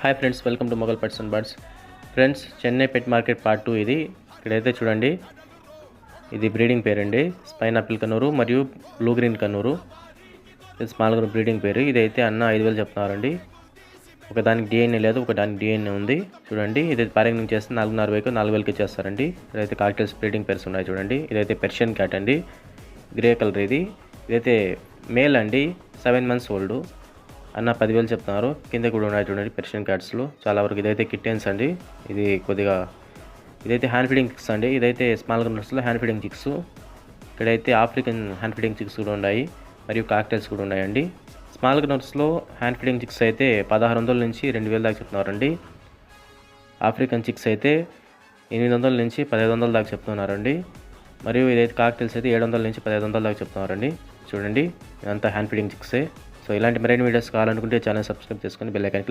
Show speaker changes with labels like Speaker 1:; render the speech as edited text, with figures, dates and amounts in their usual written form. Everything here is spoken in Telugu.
Speaker 1: Hi friends, welcome to Mughal pets and birds. Friends, Chennai pet market part 2 ఇది. ఇక్కడైతే చూడండి, ఇది బ్రీడింగ్ పేరు అండి. స్పైన్ ఆపిల్ కన్నూరు మరియు బ్లూ గ్రీన్ కన్నూరు. ఇది స్మాల్ గ్రూప్ బ్రీడింగ్ పేరు. ఇదైతే అన్న 5,000 చెప్తున్నారండి. ఒకదానికి డిఎన్ఏ లేదు, ఒకదానికి డిఎన్ఏ ఉంది. చూడండి, ఇది పారింగ్ చేస్తే 4,500కి ఇచ్చేస్తారండి. ఇదైతే కాక్టైల్స్ బ్రీడింగ్ పేర్స్ ఉన్నాయి చూడండి. ఇదైతే పెర్షియన్ క్యాట్ అండి, గ్రే కలర్ ఇది. ఇదైతే మేల్ అండి, 7 months ఓల్డ్. అన్న 10,000 చెప్తున్నారు. కింద కూడా ఉన్నాయి చూడండి పెర్షియన్ క్యాట్స్లో చాలా వరకు. ఇదైతే కిట్టెన్స్ అండి. ఇదైతే హ్యాండ్ ఫీడింగ్ చిక్స్ అండి. ఇదైతే స్మాల్ గ్రౌండ్స్లో హ్యాండ్ ఫీడింగ్ చిక్స్. ఇక్కడైతే ఆఫ్రికన్ హ్యాండ్ ఫీడింగ్ చిక్స్ కూడా ఉన్నాయి మరియు కాక్టైల్స్ కూడా ఉన్నాయండి. స్మాల్ గ్రౌండ్స్లో హ్యాండ్ ఫీడింగ్ చిక్స్ అయితే 1,600 నుంచి 2,000 దాకా చెప్తున్నారండి. ఆఫ్రికన్ చిక్స్ అయితే 800 నుంచి 1,500 దాకా చెప్తున్నారండి. మరియు ఇదైతే కాక్టైల్స్ అయితే 700 నుంచి 1,500 దాకా చెప్తున్నారండి. చూడండి, ఇదంతా హ్యాండ్ ఫీడింగ్ చిక్సే. సో ఇలాంటి మరిన్ని వీడియోస్ కావాలనుకుంటే ఛానల్ సబ్స్క్రైబ్ చేసుకొని బెల్ ఐకాన్